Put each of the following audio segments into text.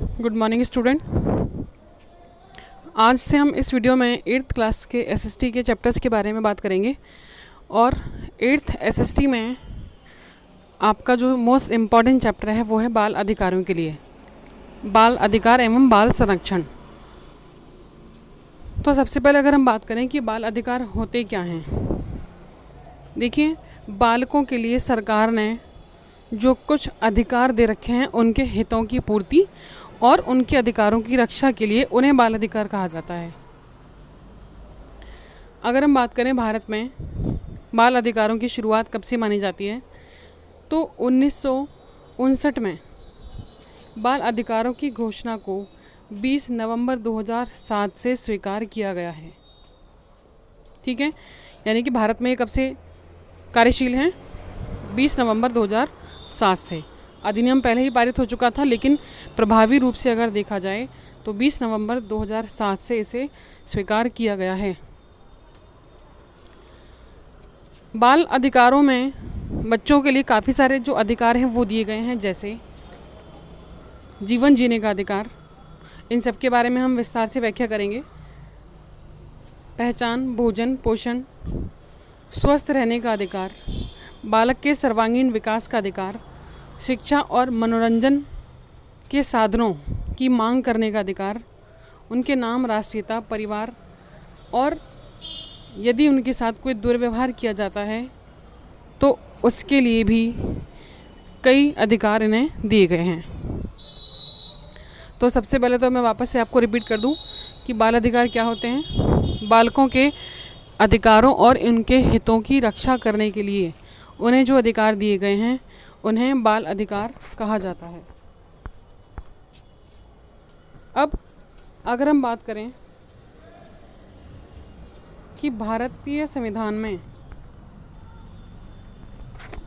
Good morning student. आज से हम इस वीडियो में 8th क्लास के एसएसटी के चैप्टर्स के बारे में बात करेंगे। और 8th एसएसटी में आपका जो मोस्ट इम्पॉर्टेंट चैप्टर है वो है बाल अधिकारों के लिए, बाल अधिकार एवं बाल संरक्षण। तो सबसे पहले अगर हम बात करें कि बाल अधिकार होते क्या हैं, देखिए बालकों के लिए सरकार ने जो कुछ अधिकार दे रखे हैं उनके हितों की पूर्ति और उनके अधिकारों की रक्षा के लिए उन्हें बाल अधिकार कहा जाता है। अगर हम बात करें भारत में बाल अधिकारों की शुरुआत कब से मानी जाती है, तो 1959 में बाल अधिकारों की घोषणा को 20 नवंबर 2007 से स्वीकार किया गया है। ठीक है, यानी कि भारत में कब से कार्यशील हैं, 20 नवंबर 2007 से। अधिनियम पहले ही पारित हो चुका था, लेकिन प्रभावी रूप से अगर देखा जाए तो 20 नवंबर 2007 से इसे स्वीकार किया गया है। बाल अधिकारों में बच्चों के लिए काफ़ी सारे जो अधिकार हैं वो दिए गए हैं, जैसे जीवन जीने का अधिकार। इन सब के बारे में हम विस्तार से व्याख्या करेंगे। पहचान, भोजन, पोषण, स्वस्थ रहने का अधिकार, बालक के सर्वांगीण विकास का अधिकार, शिक्षा और मनोरंजन के साधनों की मांग करने का अधिकार, उनके नाम, राष्ट्रीयता, परिवार, और यदि उनके साथ कोई दुर्व्यवहार किया जाता है तो उसके लिए भी कई अधिकार इन्हें दिए गए हैं। तो सबसे पहले तो मैं वापस से आपको रिपीट कर दूं कि बाल अधिकार क्या होते हैं। बालकों के अधिकारों और उनके हितों की रक्षा करने के लिए उन्हें जो अधिकार दिए गए हैं उन्हें बाल अधिकार कहा जाता है। अब अगर हम बात करें कि भारतीय संविधान में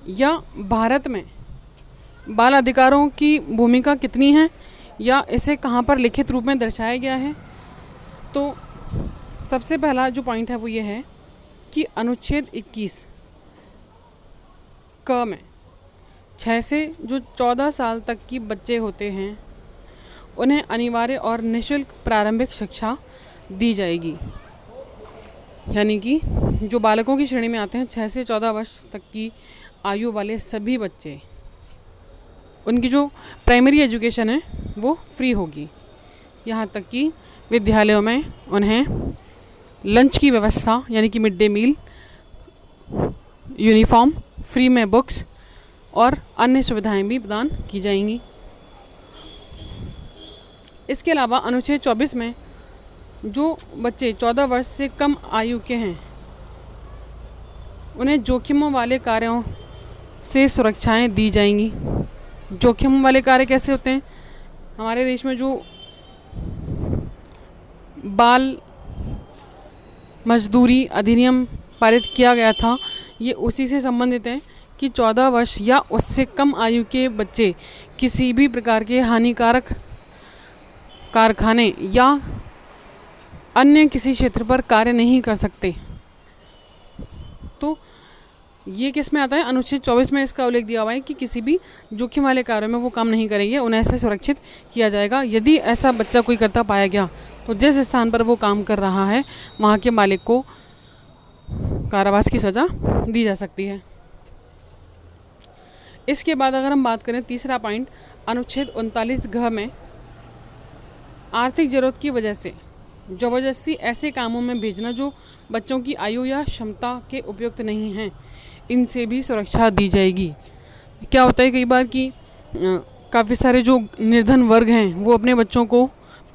या भारत में बाल अधिकारों की भूमिका कितनी है या इसे कहाँ पर लिखित रूप में दर्शाया गया है, तो सबसे पहला जो पॉइंट है वो ये है कि अनुच्छेद 21 क में 6 से जो 14 साल तक की बच्चे होते हैं उन्हें अनिवार्य और निःशुल्क प्रारंभिक शिक्षा दी जाएगी। यानी कि जो बालकों की श्रेणी में आते हैं 6 से 14 वर्ष तक की आयु वाले सभी बच्चे, उनकी जो प्राइमरी एजुकेशन है वो फ्री होगी। यहाँ तक कि विद्यालयों में उन्हें लंच की व्यवस्था यानी कि mid day meal, uniform, free में बुक्स और अन्य सुविधाएं भी प्रदान की जाएंगी। इसके अलावा अनुच्छेद 24 में जो बच्चे 14 वर्ष से कम आयु के हैं उन्हें जोखिमों वाले कार्यों से सुरक्षाएं दी जाएंगी। जोखिम वाले कार्य कैसे होते हैं? हमारे देश में जो बाल मजदूरी अधिनियम पारित किया गया था ये उसी से संबंधित है कि 14 वर्ष या उससे कम आयु के बच्चे किसी भी प्रकार के हानिकारक कारखाने या अन्य किसी क्षेत्र पर कार्य नहीं कर सकते। तो ये किस में आता है? अनुच्छेद 24 में इसका उल्लेख दिया हुआ है कि किसी भी जोखिम वाले कार्यों में वो काम नहीं करेंगे, उन्हें ऐसे सुरक्षित किया जाएगा। यदि ऐसा बच्चा कोई करता पाया गया तो जिस स्थान पर वो काम कर रहा है वहाँ के मालिक को कारावास की सज़ा दी जा सकती है। इसके बाद अगर हम बात करें तीसरा पॉइंट, अनुच्छेद 39 घ में आर्थिक ज़रूरत की वजह से ज़बरदस्ती ऐसे कामों में भेजना जो बच्चों की आयु या क्षमता के उपयुक्त नहीं हैं, इनसे भी सुरक्षा दी जाएगी। क्या होता है कई बार कि काफ़ी सारे जो निर्धन वर्ग हैं वो अपने बच्चों को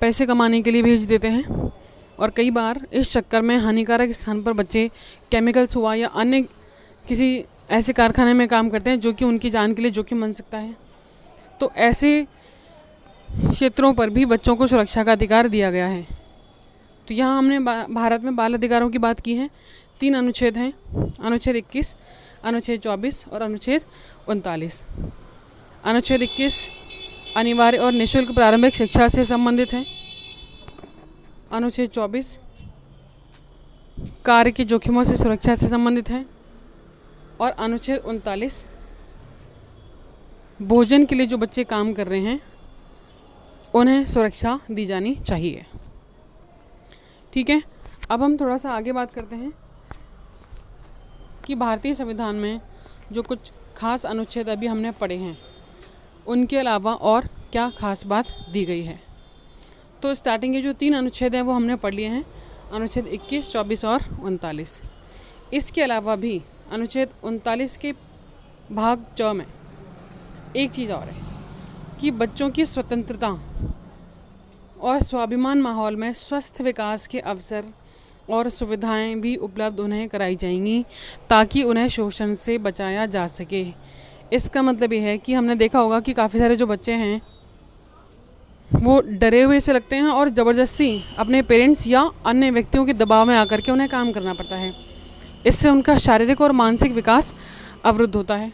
पैसे कमाने के लिए भेज देते हैं और कई बार इस चक्कर में हानिकारक स्थान पर बच्चे केमिकल्स हुआ या अन्य किसी ऐसे कारखाने में काम करते हैं जो कि उनकी जान के लिए जोखिम बन सकता है। तो ऐसे क्षेत्रों पर भी बच्चों को सुरक्षा का अधिकार दिया गया है। तो यहाँ हमने भारत में बाल अधिकारों की बात की है। 3 अनुच्छेद हैं, अनुच्छेद 21, अनुच्छेद 24 और अनुच्छेद 39। अनुच्छेद 21 अनिवार्य और निःशुल्क प्रारंभिक शिक्षा से संबंधित है। अनुच्छेद 24 कार्य के जोखिमों से सुरक्षा से संबंधित है और अनुच्छेद 39 भोजन के लिए जो बच्चे काम कर रहे हैं उन्हें सुरक्षा दी जानी चाहिए। ठीक है, अब हम थोड़ा सा आगे बात करते हैं कि भारतीय संविधान में जो कुछ खास अनुच्छेद अभी हमने पढ़े हैं उनके अलावा और क्या खास बात दी गई है। तो स्टार्टिंग के जो 3 अनुच्छेद हैं वो हमने पढ़ लिए हैं, अनुच्छेद 21, 24 और 39। इसके अलावा भी अनुच्छेद 39 के भाग च में एक चीज़ और है कि बच्चों की स्वतंत्रता और स्वाभिमान माहौल में स्वस्थ विकास के अवसर और सुविधाएं भी उपलब्ध उन्हें कराई जाएंगी ताकि उन्हें शोषण से बचाया जा सके। इसका मतलब ये है कि हमने देखा होगा कि काफ़ी सारे जो बच्चे हैं वो डरे हुए से लगते हैं और ज़बरदस्ती अपने पेरेंट्स या अन्य व्यक्तियों के दबाव में आकर के उन्हें काम करना पड़ता है। इससे उनका शारीरिक और मानसिक विकास अवरुद्ध होता है।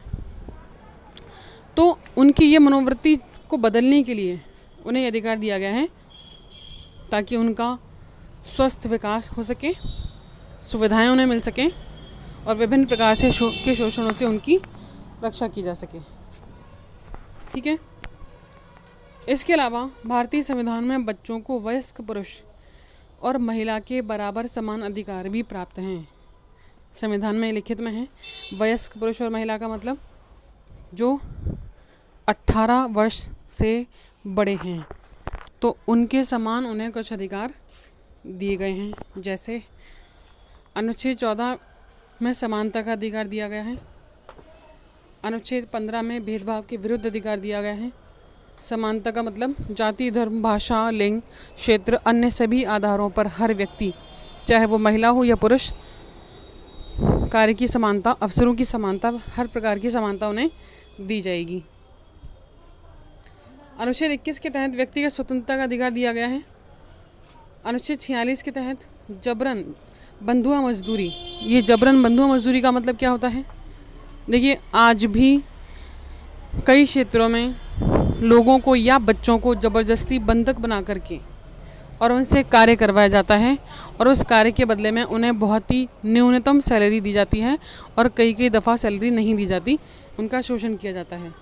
तो उनकी ये मनोवृत्ति को बदलने के लिए उन्हें अधिकार दिया गया है ताकि उनका स्वस्थ विकास हो सके, सुविधाएं उन्हें मिल सकें और विभिन्न प्रकार से के शोषणों से उनकी रक्षा की जा सके। ठीक है, इसके अलावा भारतीय संविधान में बच्चों को वयस्क पुरुष और महिला के बराबर समान अधिकार भी प्राप्त हैं। संविधान में लिखित में है वयस्क पुरुष और महिला का मतलब जो 18 वर्ष से बड़े हैं, तो उनके समान उन्हें कुछ अधिकार दिए गए हैं। जैसे अनुच्छेद 14 में समानता का अधिकार दिया गया है, अनुच्छेद 15 में भेदभाव के विरुद्ध अधिकार दिया गया है। समानता का मतलब जाति, धर्म, भाषा, लिंग, क्षेत्र, अन्य सभी आधारों पर हर व्यक्ति, चाहे वो महिला हो या पुरुष, कार्य की समानता, अवसरों की समानता, हर प्रकार की समानता उन्हें दी जाएगी। अनुच्छेद 21 के तहत व्यक्तिगत स्वतंत्रता का अधिकार दिया गया है। अनुच्छेद 46 के तहत जबरन बंधुआ मजदूरी, ये जबरन बंधुआ मजदूरी का मतलब क्या होता है? देखिए, आज भी कई क्षेत्रों में लोगों को या बच्चों को ज़बरदस्ती बंधक बना करके और उनसे कार्य करवाया जाता है और उस कार्य के बदले में उन्हें बहुत ही न्यूनतम सैलरी दी जाती है और कई दफ़ा सैलरी नहीं दी जाती, उनका शोषण किया जाता है।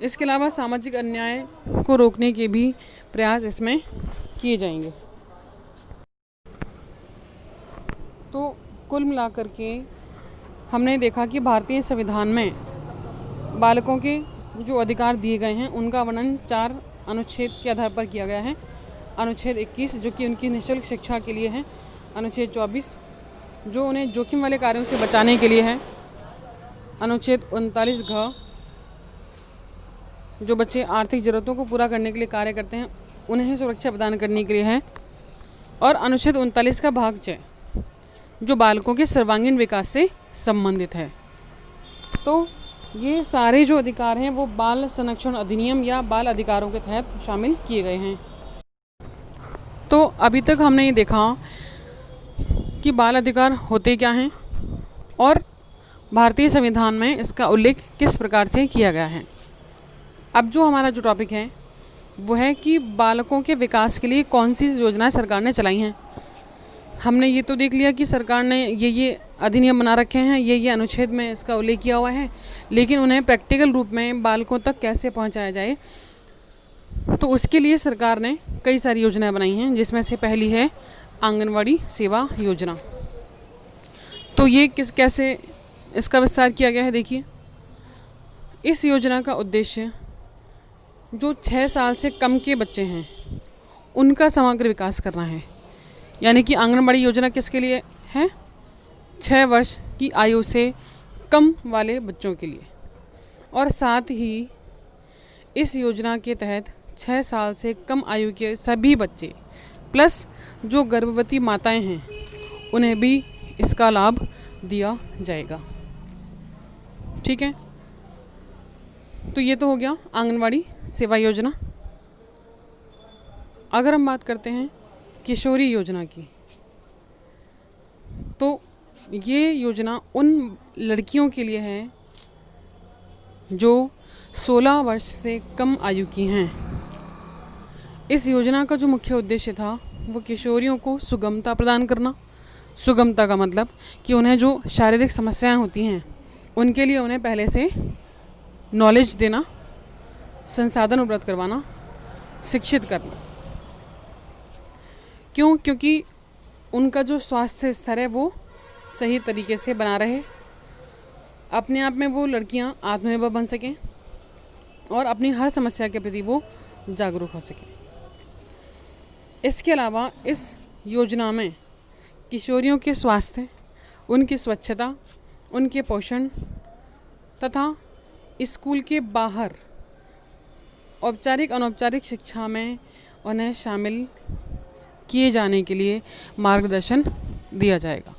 इसके अलावा सामाजिक अन्याय को रोकने के भी प्रयास इसमें किए जाएंगे। तो कुल मिलाकर के हमने देखा कि भारतीय संविधान में बालकों के जो अधिकार दिए गए हैं उनका वर्णन 4 अनुच्छेद के आधार पर किया गया है। अनुच्छेद 21 जो कि उनकी निःशुल्क शिक्षा के लिए है, अनुच्छेद 24 जो उन्हें जोखिम वाले कार्यों से बचाने के लिए है, अनुच्छेद 39 घ जो बच्चे आर्थिक ज़रूरतों को पूरा करने के लिए कार्य करते हैं उन्हें सुरक्षा प्रदान करने के लिए है, और अनुच्छेद 39 का भाग च जो बालकों के सर्वांगीण विकास से संबंधित है। तो ये सारे जो अधिकार हैं वो बाल संरक्षण अधिनियम या बाल अधिकारों के तहत शामिल किए गए हैं। तो अभी तक हमने ये देखा कि बाल अधिकार होते क्या हैं और भारतीय संविधान में इसका उल्लेख किस प्रकार से किया गया है। अब जो हमारा जो टॉपिक है वो है कि बालकों के विकास के लिए कौन सी योजनाएं सरकार ने चलाई हैं। हमने ये तो देख लिया कि सरकार ने ये अधिनियम बना रखे हैं, ये अनुच्छेद में इसका उल्लेख किया हुआ है, लेकिन उन्हें प्रैक्टिकल रूप में बालकों तक कैसे पहुंचाया जाए, तो उसके लिए सरकार ने कई सारी योजनाएं बनाई हैं, जिसमें से पहली है आंगनवाड़ी सेवा योजना। तो ये कैसे इसका विस्तार किया गया है, देखिए। इस योजना का उद्देश्य जो 6 साल से कम के बच्चे हैं उनका समग्र विकास करना है। यानी कि आंगनबाड़ी योजना किसके लिए है? 6 वर्ष की आयु से कम वाले बच्चों के लिए। और साथ ही इस योजना के तहत 6 साल से कम आयु के सभी बच्चे प्लस जो गर्भवती माताएं हैं उन्हें भी इसका लाभ दिया जाएगा। ठीक है, तो ये तो हो गया आंगनवाड़ी सेवा योजना। अगर हम बात करते हैं किशोरी योजना की, तो ये योजना उन लड़कियों के लिए है जो 16 वर्ष से कम आयु की हैं। इस योजना का जो मुख्य उद्देश्य था वो किशोरियों को सुगमता प्रदान करना। सुगमता का मतलब कि उन्हें जो शारीरिक समस्याएं होती हैं उनके लिए उन्हें पहले से नॉलेज देना, संसाधन उपलब्ध करवाना, शिक्षित करना। क्यों? क्योंकि उनका जो स्वास्थ्य स्तर है वो सही तरीके से बना रहे, अपने आप में वो लड़कियां आत्मनिर्भर बन सकें और अपनी हर समस्या के प्रति वो जागरूक हो सकें। इसके अलावा इस योजना में किशोरियों के स्वास्थ्य, उनकी स्वच्छता, उनके पोषण तथा स्कूल के बाहर औपचारिक अनौपचारिक शिक्षा में उन्हें शामिल किए जाने के लिए मार्गदर्शन दिया जाएगा।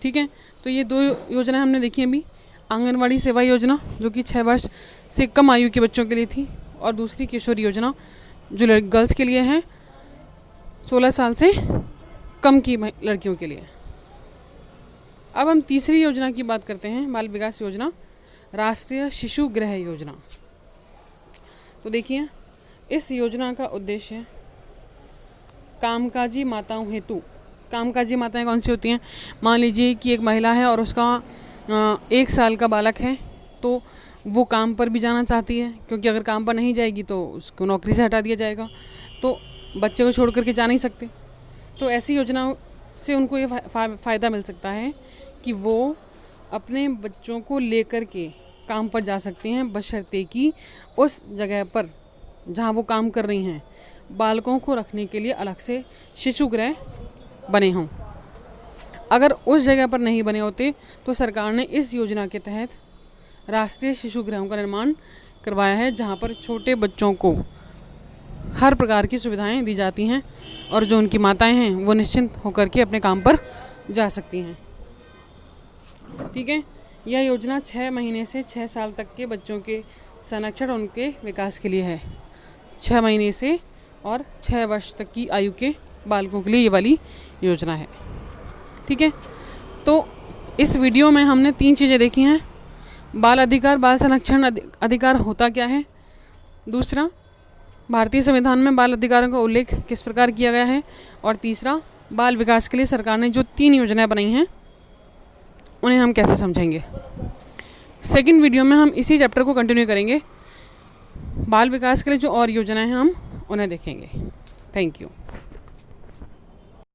ठीक है, तो ये 2 योजनाएं हमने देखी अभी। आंगनवाड़ी सेवा योजना जो कि 6 वर्ष से कम आयु के बच्चों के लिए थी, और दूसरी किशोरी योजना जो गर्ल्स के लिए है, 16 साल से कम की लड़कियों के लिए। अब हम तीसरी योजना की बात करते हैं, बाल विकास योजना, राष्ट्रीय शिशु गृह योजना। तो देखिए, इस योजना का उद्देश्य कामकाजी माताओं हेतु, कामकाजी माताएं कौन सी होती हैं? मान लीजिए कि एक महिला है और उसका 1 साल का बालक है, तो वो काम पर भी जाना चाहती है, क्योंकि अगर काम पर नहीं जाएगी तो उसको नौकरी से हटा दिया जाएगा, तो बच्चे को छोड़ करके जा नहीं सकते। तो ऐसी योजनाओं से उनको ये फ़ायदा मिल सकता है कि वो अपने बच्चों को लेकर के काम पर जा सकती हैं, बशर्ते कि उस जगह पर जहाँ वो काम कर रही हैं बालकों को रखने के लिए अलग से शिशु गृह बने हों। अगर उस जगह पर नहीं बने होते तो सरकार ने इस योजना के तहत राष्ट्रीय शिशु गृहों का निर्माण करवाया है, जहाँ पर छोटे बच्चों को हर प्रकार की सुविधाएं दी जाती हैं और जो उनकी माताएं हैं वो निश्चिंत होकर के अपने काम पर जा सकती हैं। ठीक है, यह योजना 6 महीने से 6 साल तक के बच्चों के संरक्षण, उनके विकास के लिए है। 6 महीने से और 6 वर्ष तक की आयु के बालकों के लिए ये वाली योजना है। ठीक है, तो इस वीडियो में हमने 3 चीज़ें देखी हैं। बाल अधिकार, बाल संरक्षण अधिकार होता क्या है, दूसरा भारतीय संविधान में बाल अधिकारों का उल्लेख किस प्रकार किया गया है, और तीसरा बाल विकास के लिए सरकार ने जो 3 योजनाएं बनाई हैं उन्हें हम कैसे समझेंगे। सेकंड वीडियो में हम इसी चैप्टर को कंटिन्यू करेंगे। बाल विकास के लिए जो और योजनाएं हैं हम उन्हें देखेंगे। Thank you.